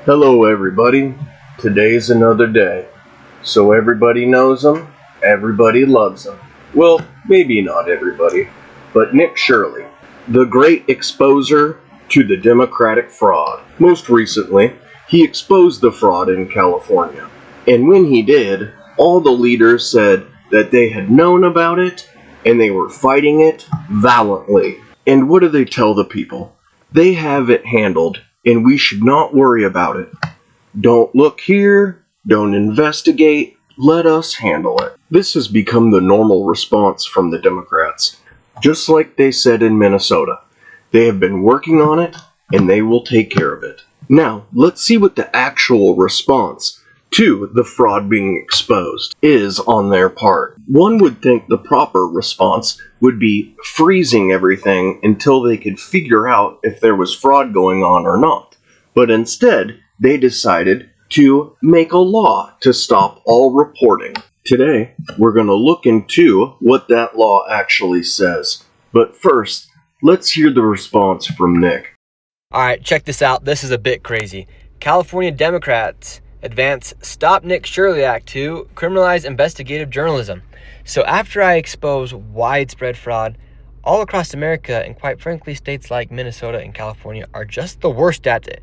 Hello everybody, today's another day. So everybody knows him, everybody loves him. Well, maybe not everybody, but Nick Shirley, the great exposer to the Democratic fraud. Most recently, he exposed the fraud in California. And when he did, all the leaders said that they had known about it and they were fighting it valiantly. And what do they tell the people? They have it handled, and we should not worry about it. Don't look here, don't investigate, let us handle it. This has become the normal response from the Democrats. Just like they said in Minnesota. They have been working on it, and they will take care of it. Now, let's see what the actual response to the fraud being exposed is on their part. One would think the proper response would be freezing everything until they could figure out if there was fraud going on or not. But instead, they decided to make a law to stop all reporting. Today, we're going to look into what that law actually says. But first, let's hear the response from Nick. All right, check this out. This is a bit crazy. California Democrats advance Stop Nick Shirley Act to criminalize investigative journalism. So after I expose widespread fraud all across America, and quite frankly, states like Minnesota and California are just the worst at it,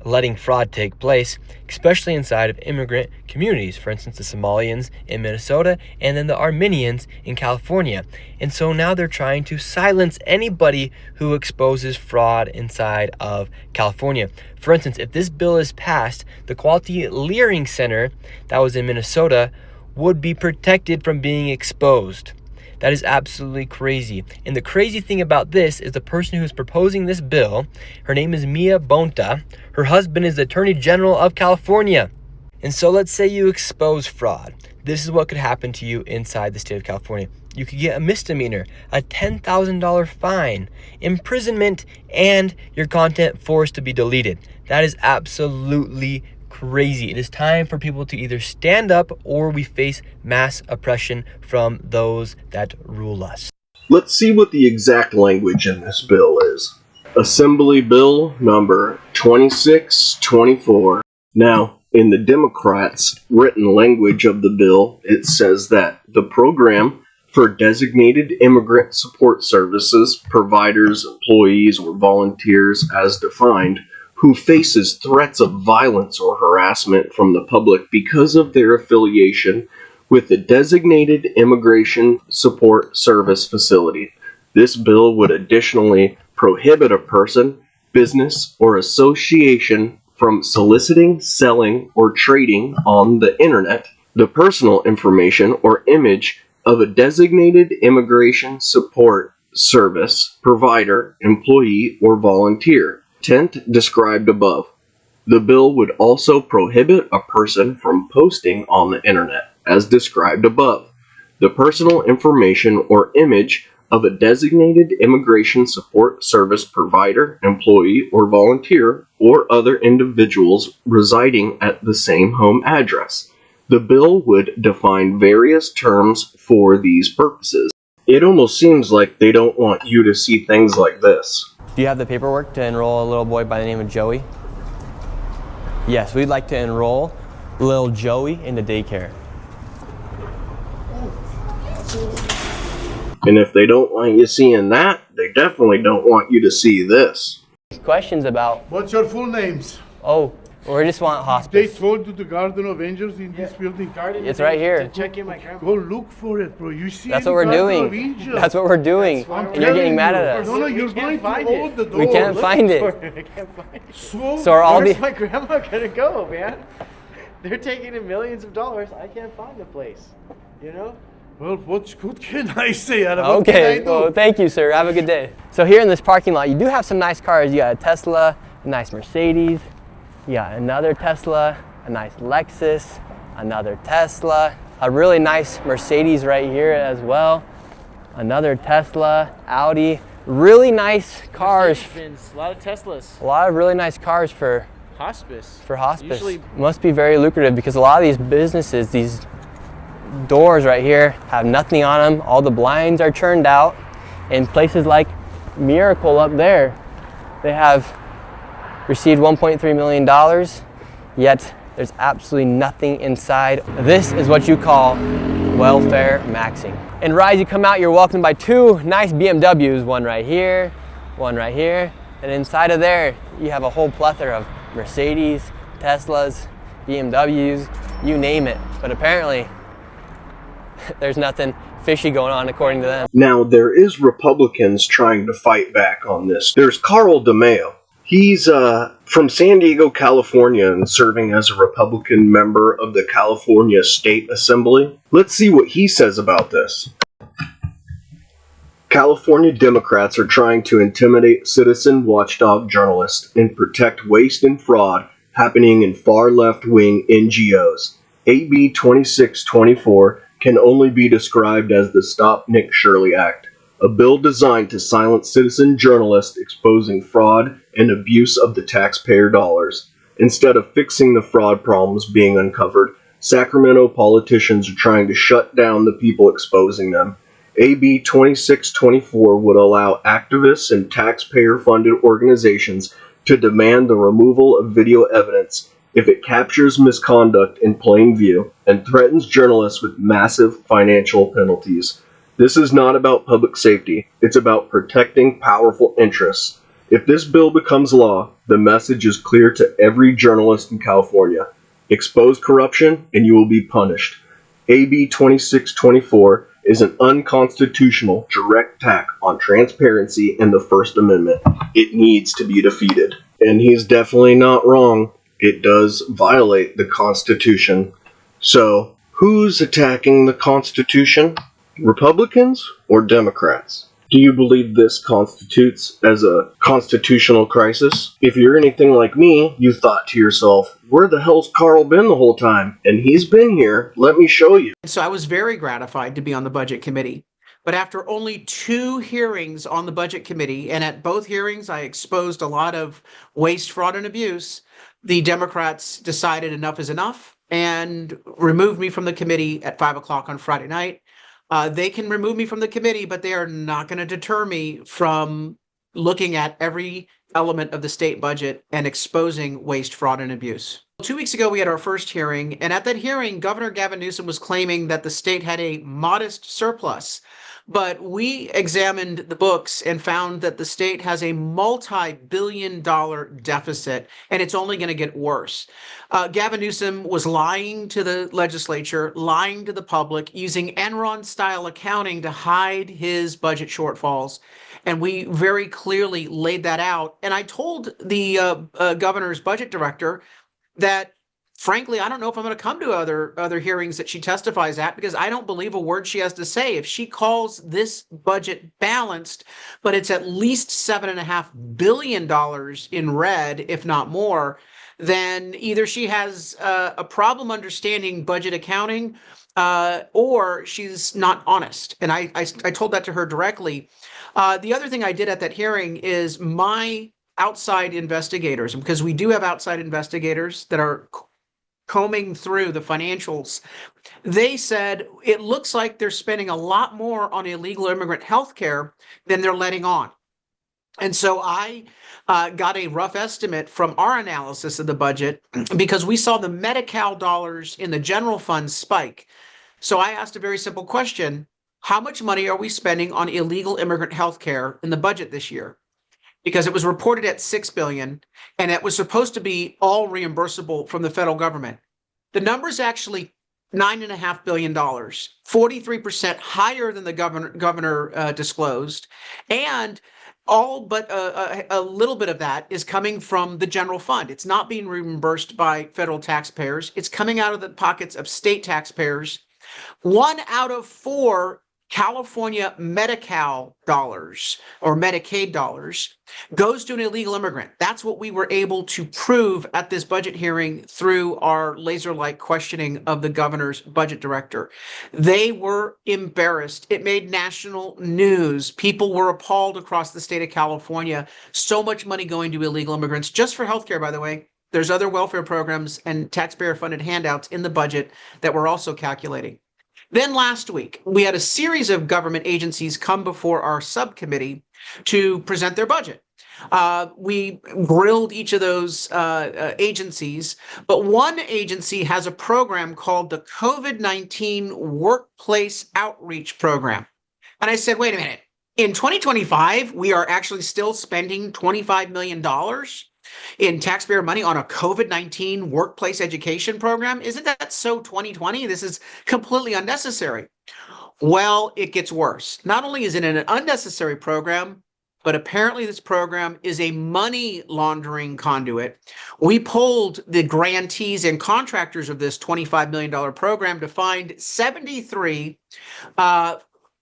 letting fraud take place, especially inside of immigrant communities. For instance, the Somalians in Minnesota and then the Armenians in California. And so now they're trying to silence anybody who exposes fraud inside of California. For instance, if this bill is passed, the Quality Learning Center that was in Minnesota would be protected from being exposed. That is absolutely crazy. And the crazy thing about this is the person who's proposing this bill, her name is Mia Bonta. Her husband is the Attorney General of California. And so let's say you expose fraud. This is what could happen to you inside the state of California. You could get a misdemeanor, a $10,000 fine, imprisonment, and your content forced to be deleted. That is absolutely crazy. It is time for people to either stand up or we face mass oppression from those that rule us. Let's see what the exact language in this bill is. Assembly Bill number 2624. Now, in the Democrats' written language of the bill, it says that the program for designated immigrant support services, providers, employees, or volunteers as defined, who faces threats of violence or harassment from the public because of their affiliation with the designated immigration support service facility. This bill would additionally prohibit a person, business, or association from soliciting, selling, or trading on the internet the personal information or image of a designated immigration support service provider, employee, or volunteer. Intent described above. The bill would also prohibit a person from posting on the internet, as described above, the personal information or image of a designated immigration support service provider, employee, or volunteer, or other individuals residing at the same home address. The bill would define various terms for these purposes. It almost seems like they don't want you to see things like this. Do you have the paperwork to enroll a little boy by the name of Joey? Yes, we'd like to enroll little Joey into daycare. And if they don't want you seeing that, they definitely don't want you to see this. Questions about... What's your full names? Oh, we just want They hospice. told you the Garden of Angels in this building. It's right here. To check in my grandma. Go look for it, bro. You see That's any what we're Garden of doing. Angels? That's what we're doing. I'm And you're getting telling mad you. at us. No, no, We you're can't going to find hold it. the door. We can't find it. I can't find it. So Are all Where's the... my grandma gonna go, man? They're taking in millions of dollars. I can't find the place. You know? well, what can I say? Adam? What can I Okay, do? well, thank you, sir. Have a good day. So here in this parking lot, you do have some nice cars. You got a Tesla, a nice Mercedes, you got another Tesla, a nice Lexus, another Tesla, a really nice Mercedes right here as well, another Tesla, Audi. Really nice cars. Mercedes-Benz, a lot of Teslas. A lot of really nice cars for Hospice. hospice. Must be very lucrative because a lot of these businesses, these doors right here have nothing on them. All the blinds are churned out. In places like Miracle up there, they have received $1.3 million yet there's absolutely nothing inside. This is what you call welfare maxing. And Rise, you come out, you're welcomed by two nice BMWs, one right here, and inside of there, you have a whole plethora of Mercedes, Teslas, BMWs, you name it. But apparently, there's nothing fishy going on according to them. Now, there is Republicans trying to fight back on this. There's Carl DeMeo. He's from San Diego, California, and serving as a Republican member of the California State Assembly. Let's see what he says about this. California Democrats are trying to intimidate citizen watchdog journalists and protect waste and fraud happening in far left-wing NGOs. AB 2624 can only be described as the Stop Nick Shirley Act, a bill designed to silence citizen journalists exposing fraud and abuse of the taxpayer dollars. Instead of fixing the fraud problems being uncovered, Sacramento politicians are trying to shut down the people exposing them. AB 2624 would allow activists and taxpayer-funded organizations to demand the removal of video evidence if it captures misconduct in plain view and threatens journalists with massive financial penalties. This is not about public safety, it's about protecting powerful interests. If this bill becomes law, the message is clear to every journalist in California. Expose corruption and you will be punished. AB 2624 is an unconstitutional direct attack on transparency and the First Amendment. It needs to be defeated. And he's definitely not wrong. It does violate the Constitution. So, who's attacking the Constitution? Republicans or Democrats? Do you believe this constitutes as a constitutional crisis? If you're anything like me, you thought to yourself, where the hell's Carl been the whole time? And he's been here. Let me show you. So I was very gratified to be on the Budget Committee. But after only 2 hearings on the Budget Committee, and at both hearings I exposed a lot of waste, fraud, and abuse, the Democrats decided enough is enough and removed me from the committee at 5 o'clock on Friday night. They can remove me from the committee, but they are not going to deter me from looking at every element of the state budget and exposing waste, fraud, and abuse. 2 weeks ago, we had our first hearing, and at that hearing, Governor Gavin Newsom was claiming that the state had a modest surplus. But we examined the books and found that the state has a multi-billion-dollar deficit, and it's only going to get worse. Gavin Newsom was lying to the legislature, lying to the public, using Enron-style accounting to hide his budget shortfalls. And we very clearly laid that out. And I told the governor's budget director that, frankly, I don't know if I'm going to come to other hearings that she testifies at, because I don't believe a word she has to say. If she calls this budget balanced, but it's at least $7.5 billion in red, if not more, then either she has a problem understanding budget accounting, or she's not honest. And I told that to her directly. The other thing I did at that hearing is my outside investigators, because we do have outside investigators that are combing through the financials, they said it looks like they're spending a lot more on illegal immigrant health care than they're letting on. And so I got a rough estimate from our analysis of the budget, because we saw the Medi-Cal dollars in the general fund spike. So I asked a very simple question: how much money are we spending on illegal immigrant health care in the budget this year? Because it was reported at $6 billion, and it was supposed to be all reimbursable from the federal government. The number's actually $9.5 billion, 43% higher than the governor disclosed, and all but a little bit of that is coming from the general fund. It's not being reimbursed by federal taxpayers. It's coming out of the pockets of state taxpayers. 1 out of 4 California Medi-Cal dollars or Medicaid dollars goes to an illegal immigrant. That's what we were able to prove at this budget hearing through our laser-like questioning of the governor's budget director. They were embarrassed. It made national news. People were appalled across the state of California. So much money going to illegal immigrants, just for healthcare, by the way. There's other welfare programs and taxpayer-funded handouts in the budget that we're also calculating. Then last week, we had a series of government agencies come before our subcommittee to present their budget. We grilled each of those agencies, but one agency has a program called the COVID-19 Workplace Outreach Program. And I said, wait a minute. In 2025, we are actually still spending $25 million in taxpayer money on a COVID-19 workplace education program. Isn't that so 2020? This is completely unnecessary. Well, it gets worse. Not only is it an unnecessary program, but apparently this program is a money laundering conduit. We polled the grantees and contractors of this $25 million program to find 73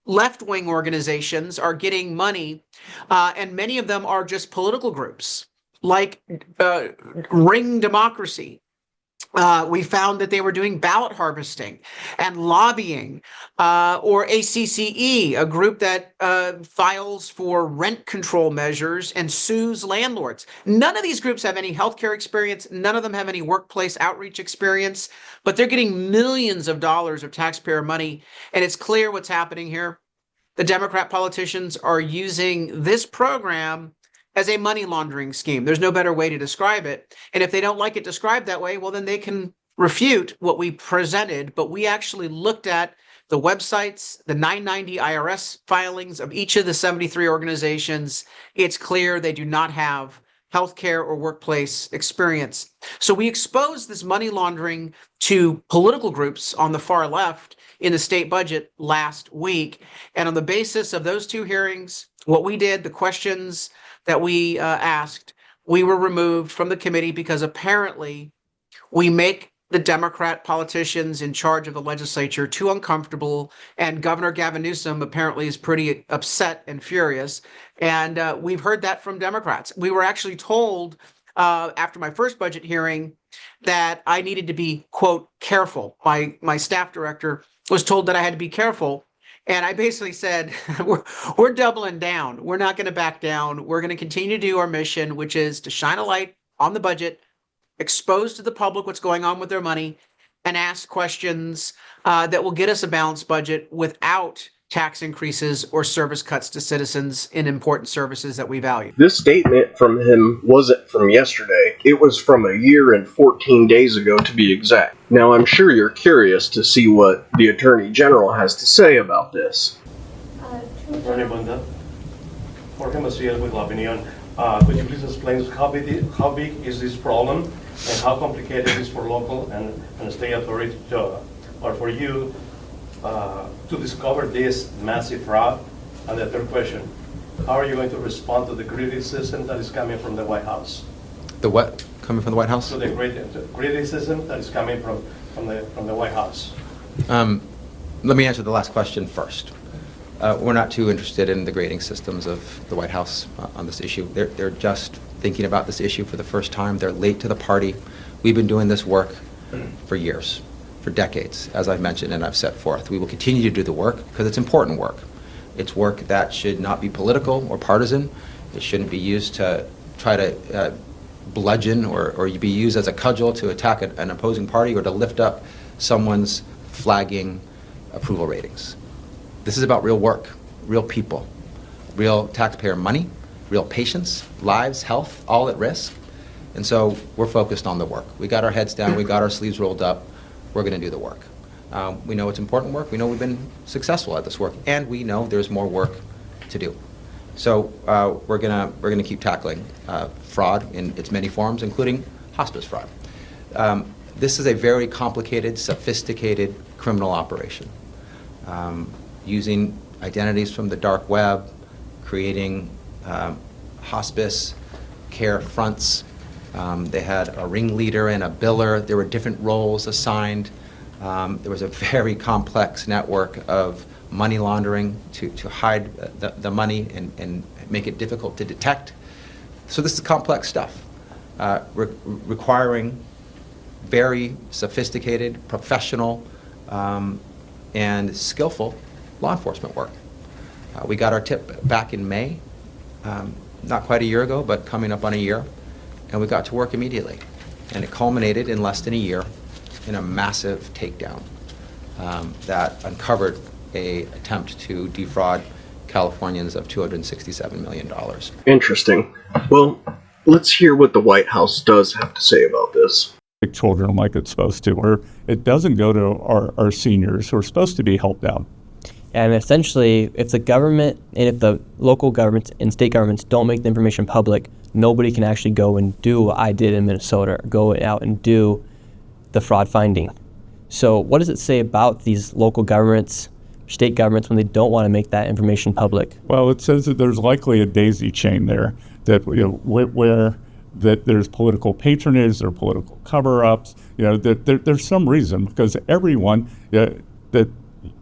left-wing organizations are getting money, and many of them are just political groups, like Ring Democracy. We found that they were doing ballot harvesting and lobbying, or ACCE, a group that files for rent control measures and sues landlords. None of these groups have any healthcare experience. None of them have any workplace outreach experience, but they're getting millions of dollars of taxpayer money. And it's clear what's happening here. The Democrat politicians are using this program as a money laundering scheme. There's no better way to describe it. And if they don't like it described that way, well, then they can refute what we presented. But we actually looked at the websites, the 990 IRS filings of each of the 73 organizations. It's clear they do not have healthcare or workplace experience. So we exposed this money laundering to political groups on the far left in the state budget last week. And on the basis of those two hearings, what we did, the questions that we asked, we were removed from the committee because apparently we make the Democrat politicians in charge of the legislature too uncomfortable, and Governor Gavin Newsom apparently is pretty upset and furious. And we've heard that from Democrats. We were actually told after my first budget hearing that I needed to be, quote, careful. My staff director was told that I had to be careful. And I basically said, we're doubling down. We're not going to back down. We're going to continue to do our mission, which is to shine a light on the budget, expose to the public what's going on with their money, and ask questions that will get us a balanced budget without tax increases or service cuts to citizens in important services that we value. This statement from him wasn't from yesterday. It was from a year and 14 days ago, to be exact. Now, I'm sure you're curious to see what the Attorney General has to say about this. Attorney Bunda, Jorge Macias with La Opinion. Could you please explain how big is this problem and how complicated it is for local and state authorities or for you to discover this massive fraud? And the third question, how are you going to respond to the criticism that is coming from the White House? The what coming from the White House? So the criticism that is coming from the White House. Let me answer the last question first. We're not too interested in the grading systems of the White House on this issue. They're just thinking about this issue for the first time. They're late to the party. We've been doing this work for years, for decades, as I've mentioned and I've set forth. We will continue to do the work because it's important work. It's work that should not be political or partisan. It shouldn't be used to try to bludgeon or be used as a cudgel to attack an opposing party or to lift up someone's flagging approval ratings. This is about real work, real people, real taxpayer money, real patients, lives, health, all at risk. And so we're focused on the work. We got our heads down, we got our sleeves rolled up, we're going to do the work. We know it's important work, we know we've been successful at this work, and we know there's more work to do. So we're gonna keep tackling fraud in its many forms, including hospice fraud. This is a very complicated, sophisticated criminal operation. Using identities from the dark web, creating hospice care fronts. They had a ringleader and a biller. There were different roles assigned. There was a very complex network of money laundering to hide the money and make it difficult to detect. So this is complex stuff, requiring very sophisticated, professional, and skillful law enforcement work. We got our tip back in May, not quite a year ago, but coming up on a year, and we got to work immediately. And it culminated in less than a year in a massive takedown that uncovered an attempt to defraud Californians of $267 million. Interesting. Well, let's hear what the White House does have to say about this. Children like it's supposed to, or it doesn't go to our seniors who are supposed to be helped out. And essentially, if the government and if the local governments and state governments don't make the information public, nobody can actually go and do what I did in Minnesota, or go out and do the fraud finding. So what does it say about these local governments, state governments, when they don't want to make that information public? Well, it says that there's likely a daisy chain there, that where that there's political patronage, there are political cover-ups, that there's some reason, because everyone, that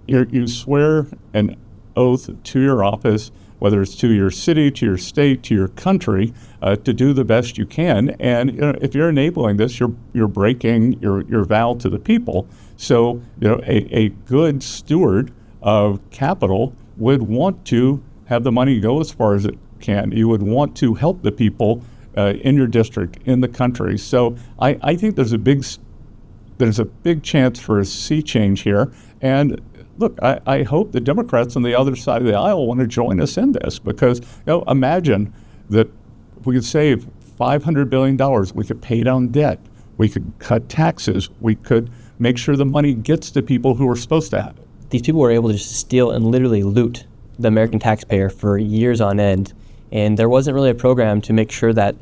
you swear an oath to your office, whether it's to your city, to your state, to your country, to do the best you can. And if you're enabling this, you're breaking your vow to the people. So a good steward of capital would want to have the money go as far as it can. You would want to help the people in your district, in the country. So I think there's a big chance for a sea change here. And look, I hope the Democrats on the other side of the aisle want to join us in this, because imagine that if we could save $500 billion, we could pay down debt, we could cut taxes, we could make sure the money gets to people who are supposed to have it. These people were able to just steal and literally loot the American taxpayer for years on end. And there wasn't really a program to make sure that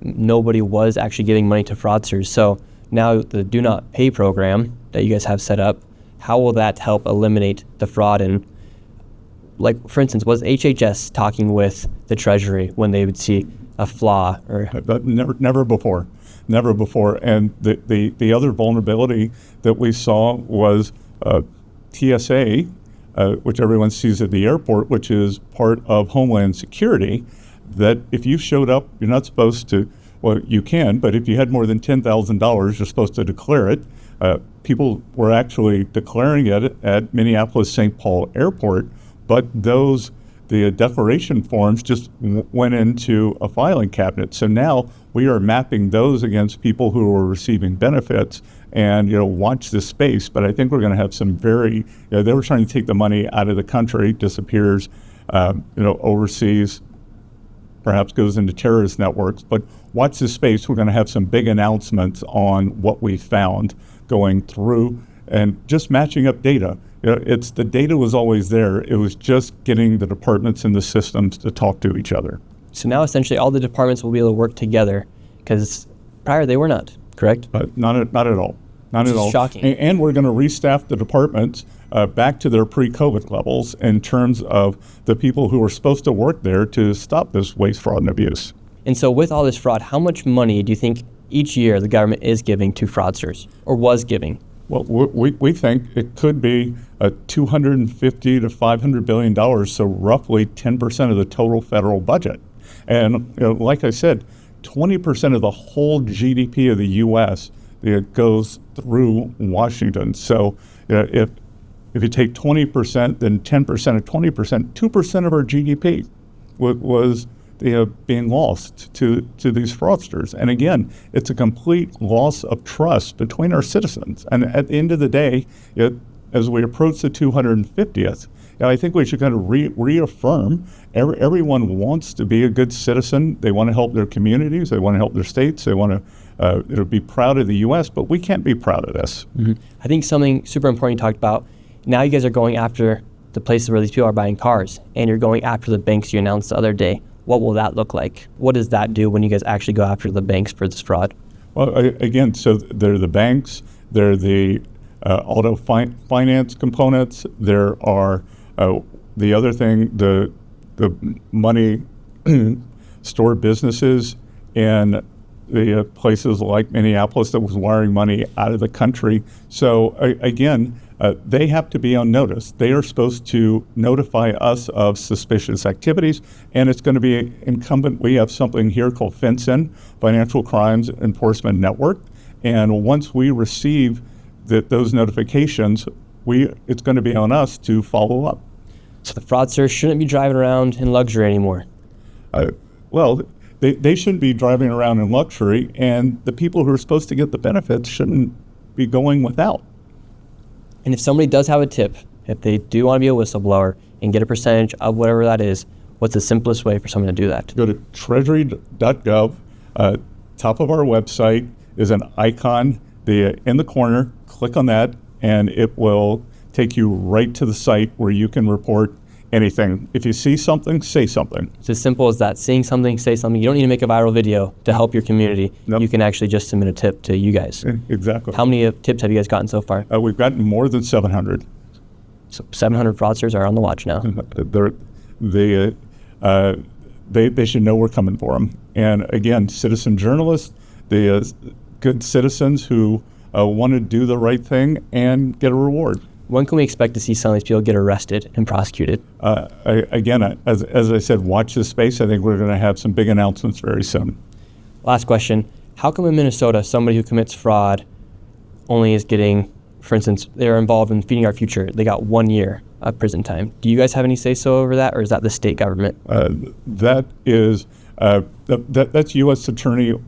nobody was actually giving money to fraudsters. So now the Do Not Pay program that you guys have set up, how will that help eliminate the fraud? And like, for instance, was HHS talking with the Treasury when they would see a flaw? Or never before. And the other vulnerability that we saw was TSA, which everyone sees at the airport, which is part of Homeland Security, that if you showed up, you're not supposed to, well, you can, but if you had more than $10,000, you're supposed to declare it. People were actually declaring it at Minneapolis-St. Paul Airport, but the declaration forms just went into a filing cabinet. So now we are mapping those against people who are receiving benefits, and watch this space. But I think we're going to have some very, they were trying to take the money out of the country, disappears, overseas, perhaps goes into terrorist networks. But watch this space. We're going to have some big announcements on what we found going through and just matching up data. The data was always there. It was just getting the departments and the systems to talk to each other. So now essentially all the departments will be able to work together, because prior they were not, correct? Not at all. Not at all. Shocking. And we're going to restaff the departments back to their pre-COVID levels in terms of the people who are supposed to work there to stop this waste, fraud, and abuse. And so with all this fraud, how much money do you think each year the government is giving to fraudsters, or was giving? Well, we think it could be $250 to $500 billion, so roughly 10% of the total federal budget. And like I said, 20% of the whole GDP of the U.S. Goes through Washington. So if you take 20%, then 10% of 20%, 2% of our GDP was being lost to these fraudsters. And again, it's a complete loss of trust between our citizens. And at the end of the day, as we approach the 250th, I think we should kind of reaffirm everyone wants to be a good citizen. They want to help their communities. They want to help their states. They want to be proud of the U.S., but we can't be proud of this. Mm-hmm. I think something super important you talked about, now you guys are going after the places where these people are buying cars, and you're going after the banks you announced the other day. What will that look like? What does that do when you guys actually go after the banks for this fraud? Well, again, so they're the banks, they're the auto finance components, there are the other thing, the money store businesses in the places like Minneapolis that was wiring money out of the country. So again, they have to be on notice. They are supposed to notify us of suspicious activities, and it's going to be incumbent. We have something here called FinCEN, Financial Crimes Enforcement Network, and once we receive those notifications, it's going to be on us to follow up. So the fraudsters shouldn't be driving around in luxury anymore. Well, they shouldn't be driving around in luxury, and the people who are supposed to get the benefits shouldn't be going without. And if somebody does have a tip, if they do want to be a whistleblower and get a percentage of whatever that is, What's the simplest way for someone to do that? Go to treasury.gov. Top of our website is an icon in the corner. Click on that, and it will take you right to the site where you can report anything. If you see something, say something. It's as simple as that. Seeing something, say something. You don't need to make a viral video to help your community. Nope. You can actually just submit a tip to you guys. Exactly. How many tips have you guys gotten so far? We've gotten more than 700. So 700 fraudsters are on the watch now. They should know we're coming for them. And again, citizen journalists, the good citizens who want to do the right thing and get a reward. When can we expect to see some of these people get arrested and prosecuted? As I said, watch this space. I think we're going to have some big announcements very soon. Last question. How come in Minnesota, somebody who commits fraud only is getting, for instance, they're involved in Feeding Our Future, they got 1 year of prison time. Do you guys have any say-so over that, or is that the state government? That's U.S. Attorney.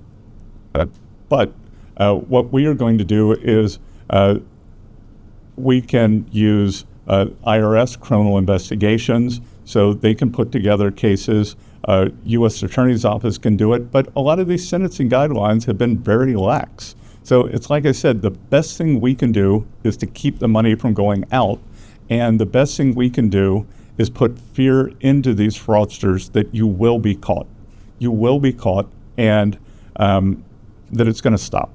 But what we are going to do is we can use IRS criminal investigations, so they can put together cases. U.S. Attorney's Office can do it, but a lot of these sentencing guidelines have been very lax. So it's like I said, the best thing we can do is to keep the money from going out, and the best thing we can do is put fear into these fraudsters that you will be caught. You will be caught, and that it's going to stop.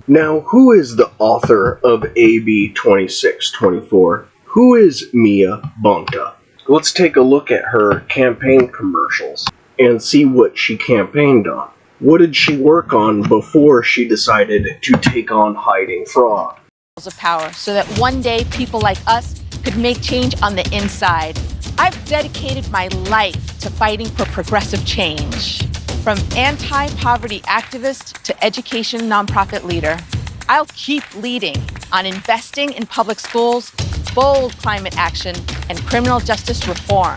Now, who is the author of AB 2624? Who is Mia Bonta? Let's take a look at her campaign commercials and see what she campaigned on. What did she work on before she decided to take on hiding fraud? Of power so that one day people like us could make change on the inside. I've dedicated my life to fighting for progressive change. From anti-poverty activist to education nonprofit leader, I'll keep leading on investing in public schools, bold climate action, and criminal justice reform.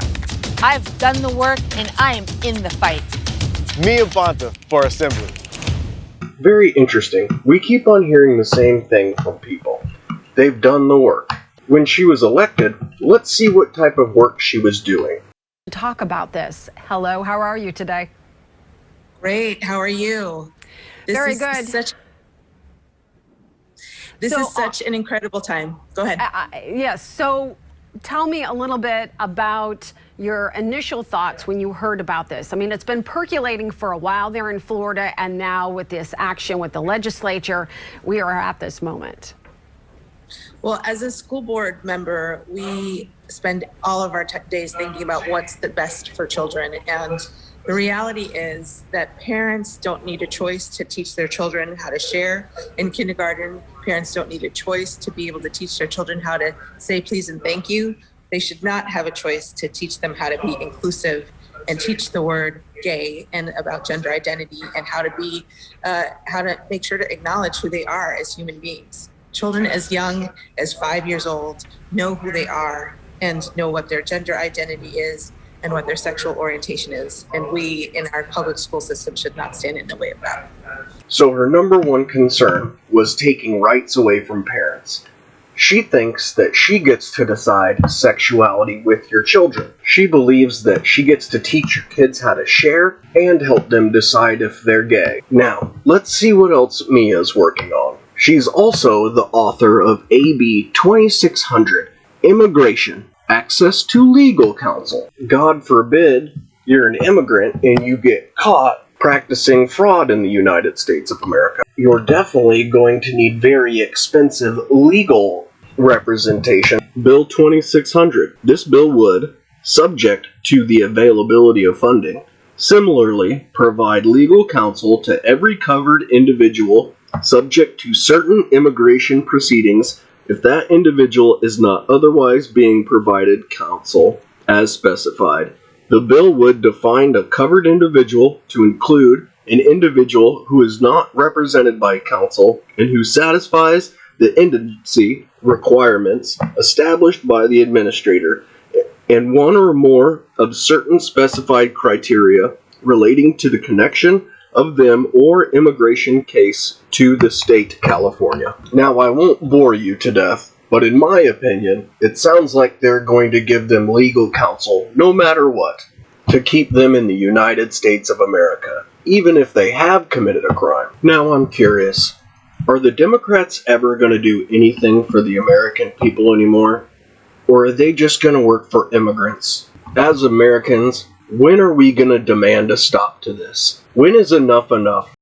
I've done the work and I am in the fight. Mia Bonta for Assembly. Very interesting. We keep on hearing the same thing from people. They've done the work. When she was elected, let's see what type of work she was doing. Talk about this. Hello, how are you today? Great. How are you? Very good. This is such an incredible time. Go ahead. Yes. So tell me a little bit about your initial thoughts when you heard about this. I mean, it's been percolating for a while there in Florida, and now with this action with the legislature, we are at this moment. Well, as a school board member, we spend all of our days thinking about what's the best for children. And the reality is that parents don't need a choice to teach their children how to share in kindergarten. Parents don't need a choice to be able to teach their children how to say please and thank you. They should not have a choice to teach them how to be inclusive and teach the word gay and about gender identity and how to make sure to acknowledge who they are as human beings. Children as young as 5 years old know who they are and know what their gender identity is and what their sexual orientation is. And we in our public school system should not stand in the way of that. So her number one concern was taking rights away from parents. She thinks that she gets to decide sexuality with your children. She believes that she gets to teach your kids how to share and help them decide if they're gay. Now, let's see what else Mia's working on. She's also the author of AB 2600, Immigration, Access to Legal Counsel. God forbid you're an immigrant and you get caught practicing fraud in the United States of America. You're definitely going to need very expensive legal representation. Bill 2600. This bill would, subject to the availability of funding, similarly provide legal counsel to every covered individual subject to certain immigration proceedings if that individual is not otherwise being provided counsel as specified. The bill would define a covered individual to include an individual who is not represented by counsel and who satisfies the indigency requirements established by the administrator and one or more of certain specified criteria relating to the connection of them or immigration case to the state California. Now, I won't bore you to death, but in my opinion, it sounds like they're going to give them legal counsel no matter what. to keep them in the United States of America, even if they have committed a crime. Now I'm curious, are the Democrats ever going to do anything for the American people anymore? Or are they just going to work for immigrants? As Americans, when are we going to demand a stop to this? When is enough enough?